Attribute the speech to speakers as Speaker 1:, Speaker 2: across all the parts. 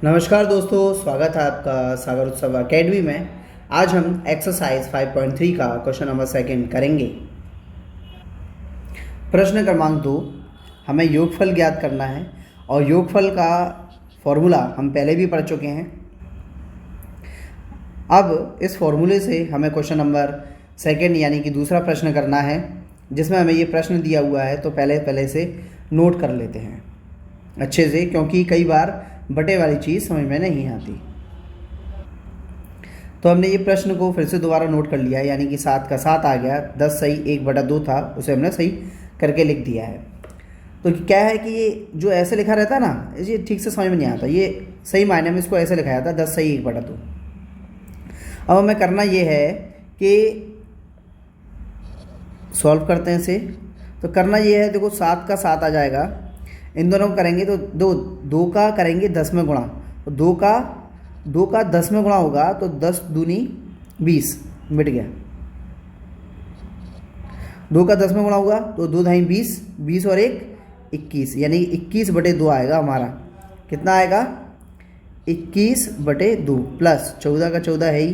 Speaker 1: नमस्कार दोस्तों, स्वागत है आपका सागर उत्सव अकेडमी में। आज हम एक्सरसाइज 5.3 का क्वेश्चन नंबर सेकंड करेंगे। प्रश्न क्रमांक 2, हमें योगफल ज्ञात करना है और योगफल का फॉर्मूला हम पहले भी पढ़ चुके हैं। अब इस फॉर्मूले से हमें क्वेश्चन नंबर सेकंड यानी कि दूसरा प्रश्न करना है, जिसमें हमें ये प्रश्न दिया हुआ है। तो पहले से नोट कर लेते हैं अच्छे से, क्योंकि कई बार बटे वाली चीज़ समझ में नहीं आती। तो हमने ये प्रश्न को फिर से दोबारा नोट कर लिया है, यानी कि 7 का 7 आ गया। 10 सही 1/2 था, उसे हमने सही करके लिख दिया है। तो क्या है कि ये जो ऐसे लिखा रहता है ना, ये ठीक से समझ में नहीं आता। ये सही मायने में इसको ऐसे लिखा जाता है 10 सही 1/2। अब हमें करना ये है कि सॉल्व करते हैं इसे। तो करना ये है, देखो 7 का 7 आ जाएगा, इन दोनों को करेंगे तो दो का करेंगे 10 में गुणा। तो दो का 10 में गुणा होगा तो 10 दूनी 20, मिट गया। 2 का 10 में गुणा होगा तो 2 ढाई 20, 20 और 1 21, यानी 21/2 आएगा हमारा। कितना आएगा? 21/2 प्लस 14 का 14 है ही,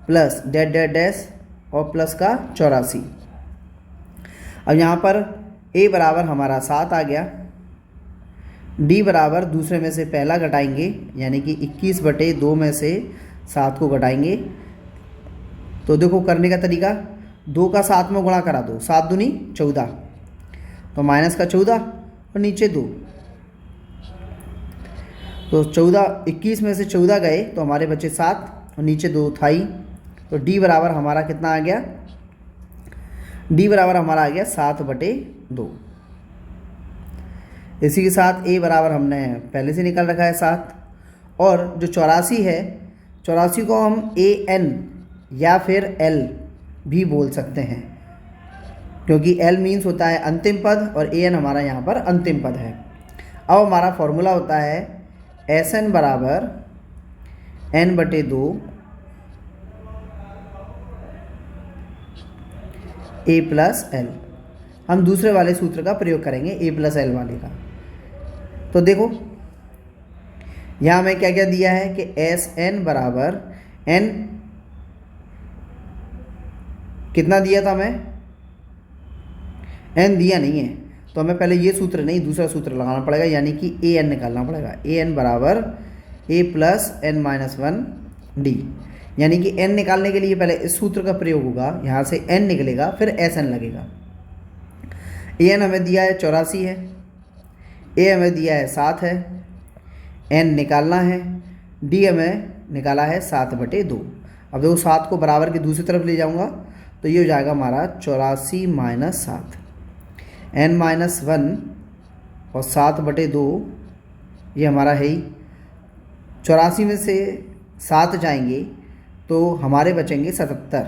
Speaker 1: प्लस डैश और प्लस का 84। अब यहाँ पर a बराबर हमारा 7 आ गया, d बराबर दूसरे में से पहला घटाएंगे, यानी कि 21/2 में से 7 को घटाएंगे। तो देखो करने का तरीका, 2 का 7 में गुणा करा दो, 7 दूनी 14, तो माइनस का 14 और नीचे 2। तो 21 में से 14 गए तो हमारे बचे 7 और नीचे 2 था ही। तो d बराबर हमारा कितना आ गया? d बराबर हमारा आ गया 7/2। इसी के साथ a बराबर हमने पहले से निकाल रखा है 7। और जो 84 है, 84 को हम an या फिर l भी बोल सकते हैं, क्योंकि l मीन्स होता है अंतिम पद और an हमारा यहाँ पर अंतिम पद है। अब हमारा फॉर्मूला होता है Sn बराबर n/2 a प्लस l। हम दूसरे वाले सूत्र का प्रयोग करेंगे, a प्लस l वाले का। तो देखो यहाँ हमें क्या क्या दिया है कि Sn बराबर n कितना दिया था हमें? n दिया नहीं है, तो हमें पहले ये सूत्र नहीं दूसरा सूत्र लगाना पड़ेगा, यानी कि an निकालना पड़ेगा। an बराबर a प्लस n-1 d, यानी कि n निकालने के लिए पहले इस सूत्र का प्रयोग होगा, यहाँ से n निकलेगा फिर Sn लगेगा। an हमें दिया है 84 है, a हमें दिया है 7 है, n निकालना है, d हमें निकाला है 7/2। अब देखो 7 को बराबर की दूसरी तरफ ले जाऊंगा तो ये हो जाएगा हमारा 84 - 7, n-1 और 7/2 ये हमारा है ही। 84 में से 7 जाएंगे तो हमारे बचेंगे 77,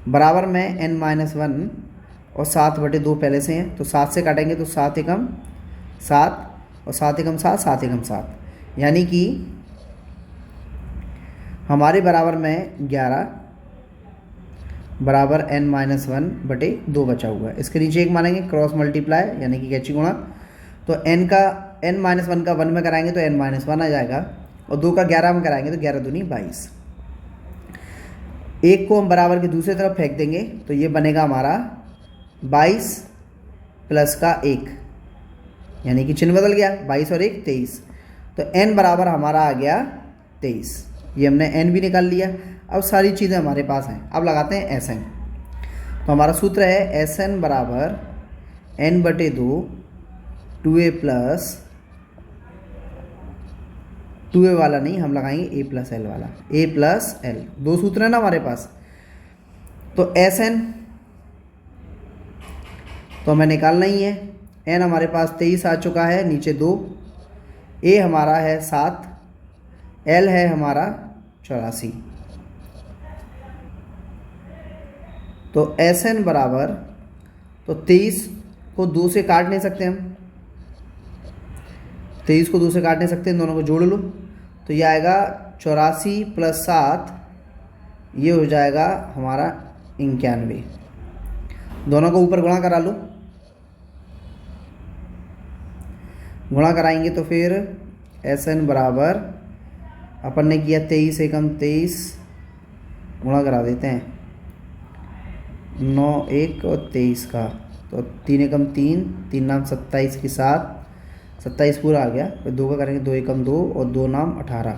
Speaker 1: बराबर में n-1 और 7/2 पहले से हैं, तो 7 से काटेंगे तो 7 एकम 7 और 7 एकम 7, 7 एकम 7, यानी कि हमारे बराबर में 11 बराबर n-1/2 बचा हुआ है। इसके नीचे एक मानेंगे क्रॉस मल्टीप्लाई, यानी कि कैची गुणा। तो n-1 का 1 में कराएंगे तो n-1 आ जाएगा, और 2 का 11 में कराएंगे तो 11 दूनी 22। 1 को हम बराबर की दूसरी तरफ फेंक देंगे तो ये बनेगा हमारा 22 प्लस का 1, यानी कि चिन्ह बदल गया, 22 और 1 23। तो n बराबर हमारा आ गया 23। ये हमने n भी निकाल लिया। अब सारी चीज़ें हमारे पास हैं, अब लगाते हैं Sn। तो हमारा सूत्र है Sn बराबर n/2 2a प्लस 2a वाला नहीं, हम लगाएंगे a प्लस l वाला, a प्लस l। दो सूत्र है ना हमारे पास। तो Sn तो हमें निकालना ही है। n हमारे पास 23 आ चुका है, नीचे 2, a हमारा है 7, l है हमारा 84। तो Sn बराबर, तो 23 को 2 से काट नहीं सकते हम, 23 को 2 से काट नहीं सकते, इन दोनों को जोड़ लो तो ये आएगा 84 + 7, ये हो जाएगा हमारा 91। दोनों को ऊपर गुणा करा लो, गुणा कराएंगे तो फिर एस एन बराबर अपन ने किया 23 एकम 23 गुणा करा देते हैं 9 1 और 23 का, तो 3 एकम 3 3 नाम 27 की 7 27 पूरा आ गया। फिर 2 का करेंगे 2 एकम 2 और 2 नाम 18,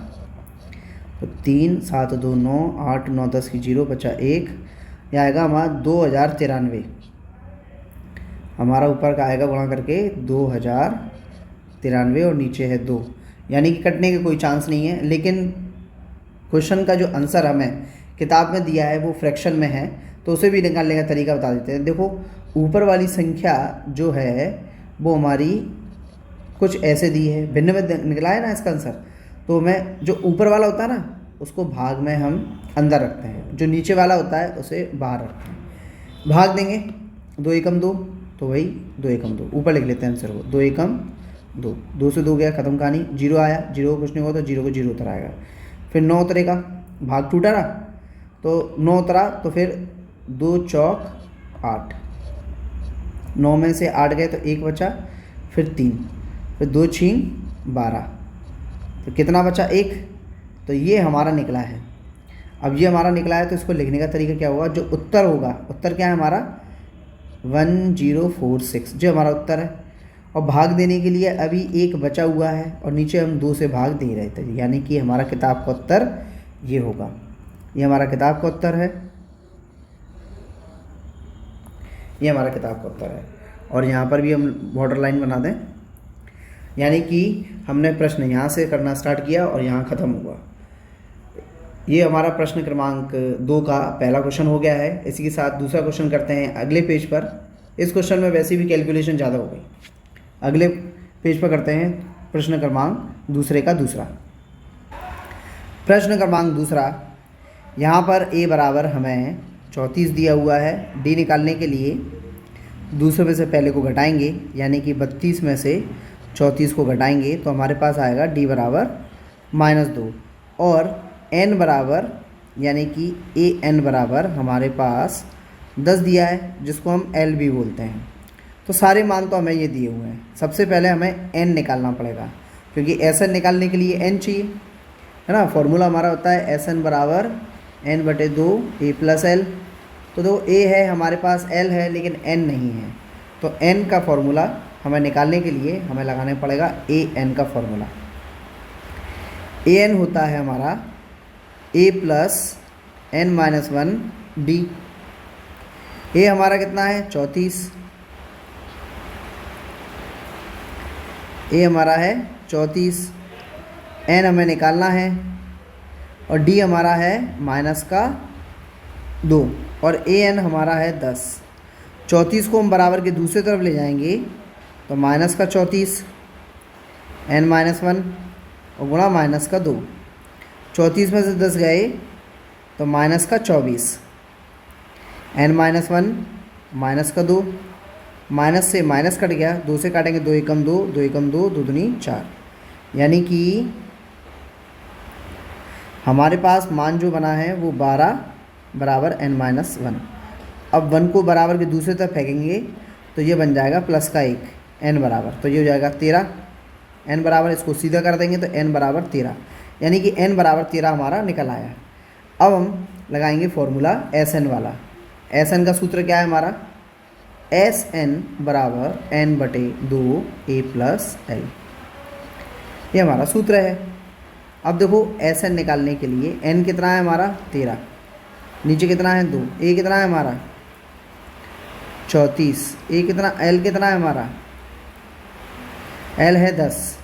Speaker 1: तो 3 7 2 9 8 9 10 की 0 बचा 1, यह आएगा हमारा 2093। हमारा ऊपर का आएगा गुणा करके 2093 और नीचे है 2, यानी कि कटने के कोई चांस नहीं है। लेकिन क्वेश्चन का जो आंसर हमें किताब में दिया है वो फ्रैक्शन में है, तो उसे भी निकालने का तरीका बता देते हैं। देखो ऊपर वाली संख्या जो है वो हमारी कुछ ऐसे दी है, भिन्न में निकला है ना इसका आंसर, तो मैं जो ऊपर वाला होता है ना उसको भाग में हम अंदर रखते हैं, जो नीचे वाला होता है उसे बाहर रखते हैं। भाग देंगे 2 एकम 2, तो वही 2 एकम 2 ऊपर लिख लेते हैं आंसर को, 2 एकम 2, 2 से 2 गया खत्म कहानी, 0 आया, 0 को कुछ नहीं हुआ तो 0 को 0 उतर आएगा। फिर 9 उतरेगा, भाग टूटा ना, तो 9 उतरा, तो फिर 2 चौक 8, 9 में से 8 गए तो 1 बचा, फिर 3, फिर 2 छीन 12, तो कितना बचा 1, तो ये हमारा निकला है। अब ये हमारा निकला है तो इसको लिखने का तरीका क्या होगा, जो उत्तर होगा, उत्तर क्या है हमारा 1046 जो हमारा उत्तर है। और भाग देने के लिए अभी 1 बचा हुआ है और नीचे हम 2 से भाग दे रहे थे, यानी कि हमारा किताब का उत्तर ये होगा। ये हमारा किताब का उत्तर है, ये हमारा किताब का उत्तर है। और यहाँ पर भी हम बॉर्डर लाइन बना दें, यानी कि हमने प्रश्न यहाँ से करना स्टार्ट किया और यहाँ ख़त्म हुआ। ये हमारा प्रश्न क्रमांक 2 का पहला क्वेश्चन हो गया है। इसी के साथ दूसरा क्वेश्चन करते हैं अगले पेज पर। इस क्वेश्चन में वैसे भी कैलकुलेशन ज़्यादा हो गई, अगले पेज पर करते हैं प्रश्न क्रमांक दूसरे का दूसरा। प्रश्न क्रमांक दूसरा, यहाँ पर a बराबर हमें 34 दिया हुआ है। d निकालने के लिए दूसरे में से पहले को घटाएंगे, यानी कि 32 में से 34 को घटाएंगे तो हमारे पास आएगा d बराबर -2 और n बराबर यानी कि an बराबर हमारे पास 10 दिया है, जिसको हम l भी बोलते हैं। तो सारे मान तो हमें ये दिए हुए हैं। सबसे पहले हमें n निकालना पड़ेगा, क्योंकि SN निकालने के लिए n चाहिए, है ना। फॉर्मूला हमारा होता है SN बराबर n/2 a + l। तो दो a है हमारे पास, l है लेकिन n नहीं है, तो n का फॉर्मूला हमें निकालने के लिए हमें लगाने पड़ेगा an का फॉर्मूला। an होता है हमारा a + n-1 d। a हमारा कितना है 34, a हमारा है 34, n हमें निकालना है और d हमारा है -2 और an हमारा है 10। 34 को हम बराबर के दूसरी तरफ ले जाएंगे तो -34 n-1 और गुणा -2। 34 में से 10 गए तो -24 n-1 -2, माइनस से माइनस कट गया, 2 से काटेंगे 2 एकम 2, 2 एकम 2, 2 दूनी 4, यानी कि हमारे पास मान जो बना है वो 12 बराबर n-1। अब 1 को बराबर के दूसरे तरफ फेंकेंगे तो ये बन जाएगा प्लस का 1 n बराबर, तो ये हो जाएगा 13 n बराबर, इसको सीधा कर देंगे तो n बराबर 13, यानी कि n बराबर 13 हमारा निकल आया। अब हम लगाएंगे फॉर्मूला SN वाला। SN का सूत्र क्या है हमारा, SN बराबर n/2 a + l, ये हमारा सूत्र है। अब देखो SN निकालने के लिए n कितना है हमारा 13, नीचे कितना है 2, a कितना है हमारा 34, a कितना, l कितना है हमारा, l है 10,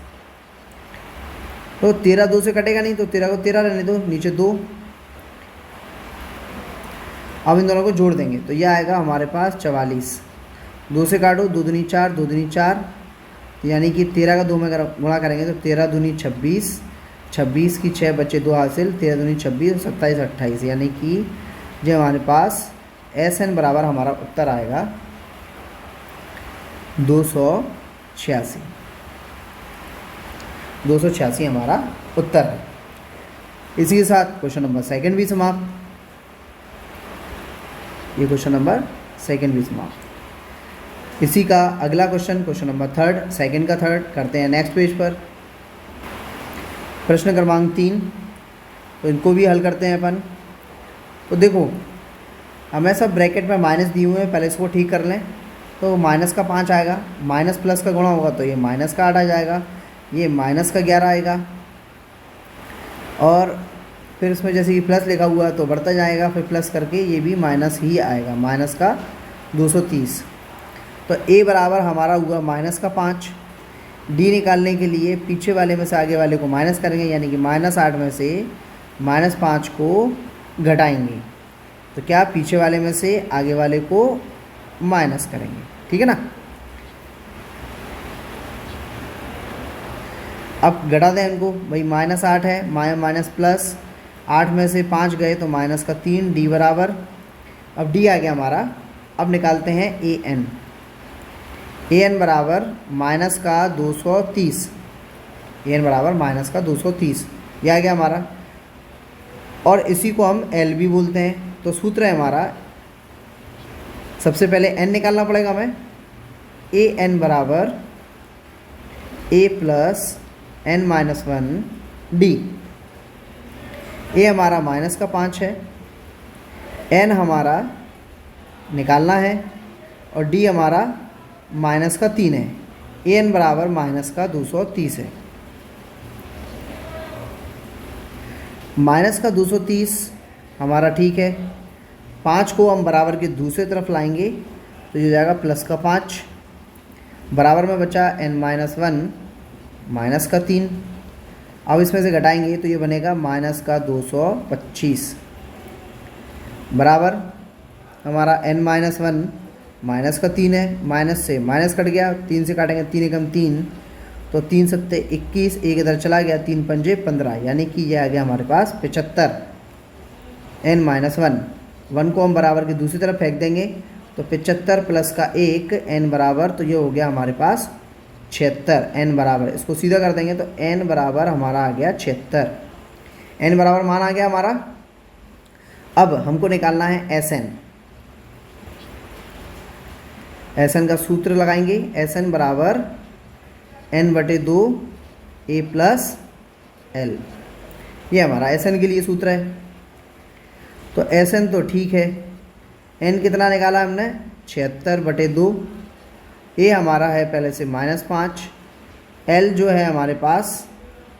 Speaker 1: तो 13 2 से कटेगा नहीं, तो 13 को 13 रहने दो, नीचे 2। अब इन दोनों को जोड़ देंगे तो यह आएगा हमारे पास 44, 2 से काटो 2 दूनी 4, 2 दूनी 4, यानी कि 13 का 2 में गुणा करेंगे तो 13 दूनी 26, 26 की 6 बच्चे 2 हासिल, 13 दूनी 26, 27 28, यानी कि जो हमारे पास SN बराबर हमारा उत्तर आएगा 286। 286 हमारा उत्तर है। इसी के साथ क्वेश्चन नंबर सेकंड भी समाप्त। ये क्वेश्चन नंबर सेकंड भी समाप्त। इसी का अगला question, question number third, second का थर्ड करते हैं नेक्स्ट पेज पर। प्रश्न क्रमांक 3, तो इनको भी हल करते हैं अपन। तो देखो हमें सब ब्रैकेट में माइनस दिए हुए हैं, पहले इसको ठीक कर लें। तो माइनस का 5 आएगा, माइनस प्लस का गुणा होगा तो ये माइनस का 8 आ जाएगा, ये माइनस का 11 आएगा, और फिर इसमें जैसे कि प्लस लिखा हुआ है तो बढ़ता जाएगा, फिर प्लस करके ये भी माइनस ही आएगा, माइनस का 230। तो ए बराबर हमारा हुआ माइनस का 5। डी निकालने के लिए पीछे वाले में से आगे वाले को माइनस करेंगे, यानी कि -8 में से -5 को घटाएंगे, तो क्या पीछे वाले में से आगे वाले को माइनस करेंगे, ठीक है ना। अब घटा दें इनको, भाई -8 है, माइनस प्लस 8 में से 5 गए तो माइनस का 3, डी बराबर, अब डी आ गया हमारा। अब निकालते हैं ए एन। ए एन बराबर माइनस का 230, ए एन बराबर माइनस का 230, यह आ गया हमारा। और इसी को हम एल भी बोलते हैं। तो सूत्र है हमारा, सबसे पहले एन निकालना पड़ेगा हमें। ए एन बराबर ए प्लस एन माइनस 1 डी। ए हमारा माइनस का 5 है, एन हमारा निकालना है, और डी हमारा माइनस का 3 है। ए एन बराबर माइनस का 230 है। माइनस का 230 हमारा ठीक है। 5 को हम बराबर के दूसरी तरफ लाएंगे तो ये हो जाएगा प्लस का 5, बराबर में बचा n माइनस 1 माइनस का 3। अब इसमें से घटाएंगे तो ये बनेगा माइनस का 225, बराबर हमारा n माइनस 1 माइनस का 3 है, माइनस से माइनस कट गया, 3 से काटेंगे 3 एकम 3, तो 3 सत्ते 21, एक इधर चला गया, 3 पंजे 15, यानी कि ये आ गया हमारे पास 75। n माइनस 1 को हम बराबर की दूसरी तरफ फेंक देंगे तो 75 प्लस का 1 n बराबर, तो ये हो गया हमारे पास 76। n बराबर, इसको सीधा कर देंगे तो n बराबर हमारा आ गया 76। n बराबर मान आ गया हमारा। अब हमको निकालना है एस एन। एस एन का सूत्र लगाएंगे, एस एन बराबर n/2 a प्लस एल, ये हमारा एस एन के लिए सूत्र है। तो एस एन तो ठीक है, n कितना निकाला हमने 76/2, ए हमारा है पहले से -5, एल जो है हमारे पास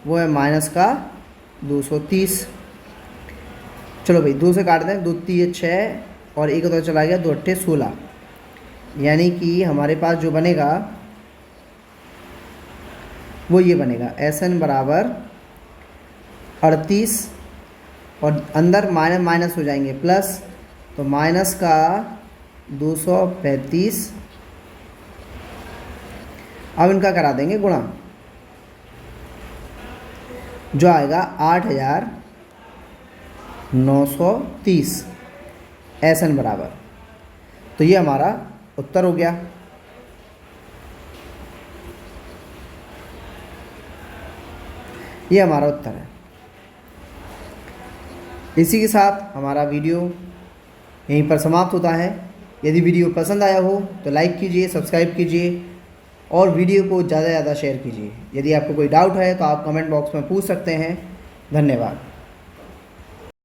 Speaker 1: वो है माइनस का 230। चलो भाई 2 से काट दें, 2 3 6 और 1 उधर चला गया, 2 8 16, यानी कि हमारे पास जो बनेगा वो ये बनेगा एस एन बराबर 38, और अंदर माइनस माइनस हो जाएंगे प्लस, तो माइनस का 235। अब इनका करा देंगे गुणा, जो आएगा 8930 एस एन बराबर। तो ये हमारा उत्तर हो गया। ये हमारा उत्तर है। इसी के साथ हमारा वीडियो यहीं पर समाप्त होता है। यदि वीडियो पसंद आया हो तो लाइक कीजिए, सब्सक्राइब कीजिए और वीडियो को ज़्यादा से ज़्यादा शेयर कीजिए। यदि आपको कोई डाउट है तो आप कमेंट बॉक्स में पूछ सकते हैं। धन्यवाद।